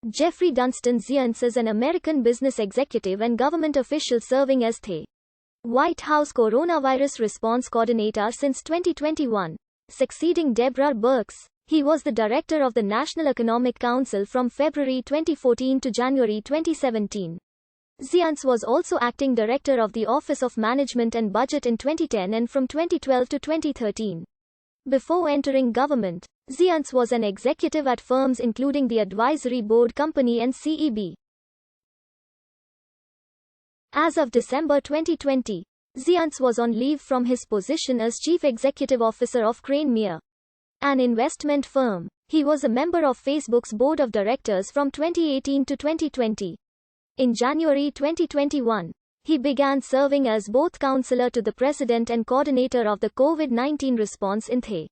Jeffrey Dunstan Zients is an American business executive and government official serving as the White House Coronavirus Response Coordinator since 2021. Succeeding Deborah Birx, he was the director of the National Economic Council from February 2014 to January 2017. Zients was also acting director of the Office of Management and Budget in 2010 and from 2012 to 2013. Before entering government, Zients was an executive at firms including the Advisory Board Company and CEB. As of December 2020, Zients was on leave from his position as Chief Executive Officer of Crane Meyer, an investment firm. He was a member of Facebook's board of directors from 2018 to 2020. In January 2021, he began serving as both counselor to the president and coordinator of the COVID-19 response in the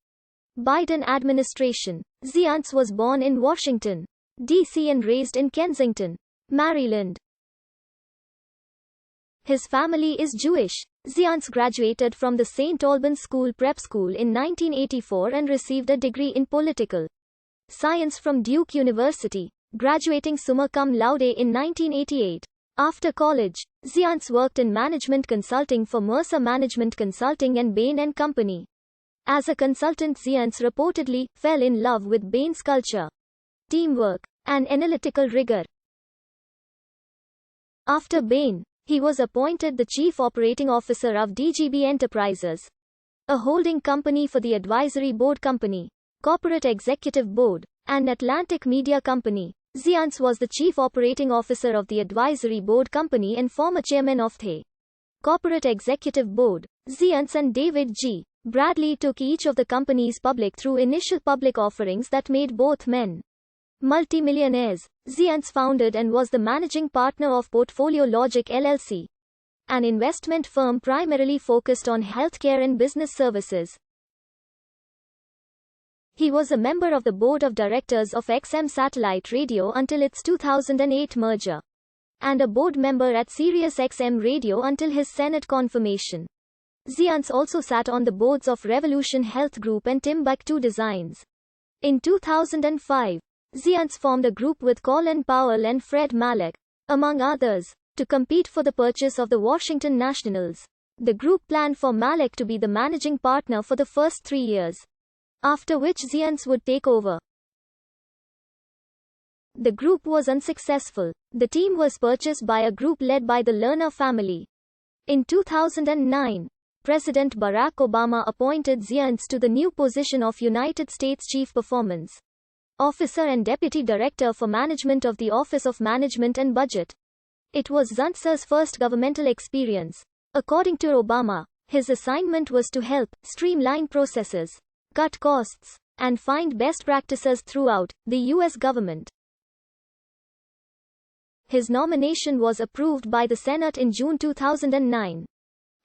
Biden administration. Zients was born in Washington, D.C. and raised in Kensington, Maryland. His family is Jewish. Zients graduated from the St. Albans School Prep School in 1984 and received a degree in political science from Duke University, graduating summa cum laude in 1988. After college, Zients worked in management consulting for Mercer Management Consulting and Bain & Company. As a consultant, Zients reportedly fell in love with Bain's culture, teamwork, and analytical rigor. After Bain, he was appointed the Chief Operating Officer of DGB Enterprises, a holding company for the Advisory Board Company, Corporate Executive Board, and Atlantic Media Company. Zients was the Chief Operating Officer of the Advisory Board Company and former chairman of the Corporate Executive Board. Zients and David G. Bradley took each of the companies public through initial public offerings that made both men multimillionaires. Zients founded and was the managing partner of Portfolio Logic LLC, an investment firm primarily focused on healthcare and business services. He was a member of the board of directors of XM Satellite Radio until its 2008 merger, and a board member at Sirius XM Radio until his Senate confirmation. Zients also sat on the boards of Revolution Health Group and Timbuktu Designs. In 2005, Zients formed a group with Colin Powell and Fred Malek, among others, to compete for the purchase of the Washington Nationals. The group planned for Malek to be the managing partner for the first 3 years, after which Zients would take over. The group was unsuccessful. The team was purchased by a group led by the Lerner family. In 2009, President Barack Obama appointed Zients to the new position of United States Chief Performance Officer and Deputy Director for Management of the Office of Management and Budget. It was Zients' first governmental experience. According to Obama, his assignment was to help streamline processes, cut costs, and find best practices throughout the U.S. government. His nomination was approved by the Senate in June 2009.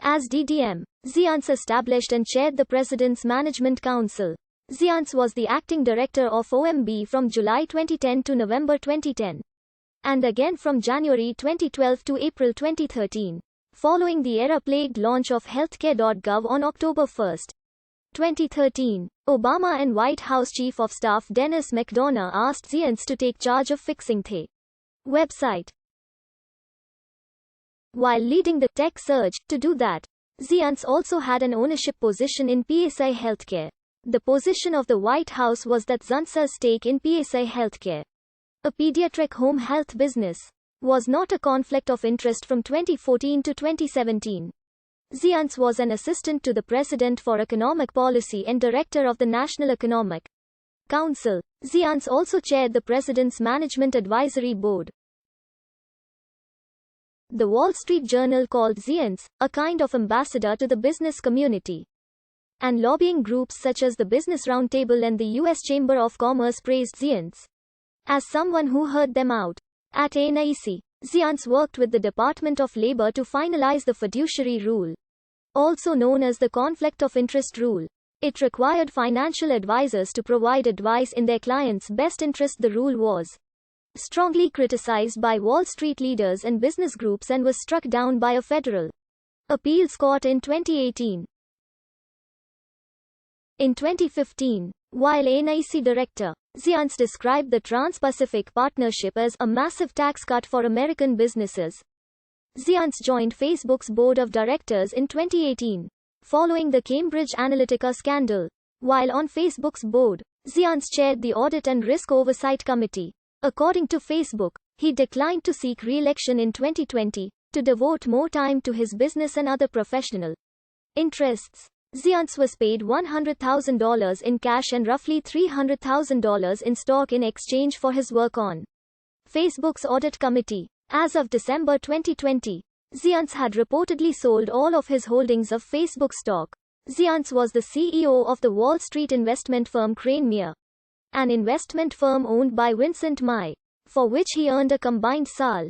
As DDM, Zients established and chaired the President's Management Council. Zients was the acting director of OMB from July 2010 to November 2010, and again from January 2012 to April 2013, following the era-plagued launch of Healthcare.gov on October 1, 2013. Obama and White House Chief of Staff Dennis McDonough asked Zients to take charge of fixing the website. While leading the tech surge, to do that, Zients also had an ownership position in PSI Healthcare. The position of the White House was that Zients' stake in PSI Healthcare, a pediatric home health business, was not a conflict of interest from 2014 to 2017. Zients was an assistant to the President for Economic Policy and Director of the National Economic Council. Zients also chaired the President's Management Advisory Board. The Wall Street Journal called Zients a kind of ambassador to the business community, and lobbying groups such as the Business Roundtable and the U.S. Chamber of Commerce praised Zients as someone who heard them out. At NIC, Zients worked with the Department of Labor to finalize the fiduciary rule, also known as the conflict of interest rule. It required financial advisors to provide advice in their clients' best interest. The rule was strongly criticized by Wall Street leaders and business groups and was struck down by a federal appeals court in 2018. In 2015, while NIC Director Zients described the Trans-Pacific Partnership as a massive tax cut for American businesses. Zients joined Facebook's board of directors in 2018, following the Cambridge Analytica scandal. While on Facebook's board, Zients chaired the Audit and Risk Oversight Committee. According to Facebook, he declined to seek re-election in 2020 to devote more time to his business and other professional interests. Zients was paid $100,000 in cash and roughly $300,000 in stock in exchange for his work on Facebook's audit committee. As of December 2020, Zients had reportedly sold all of his holdings of Facebook stock. Zients was the CEO of the Wall Street investment firm Crane Meyer, an investment firm owned by Vincent Mai, for which he earned a combined Sal.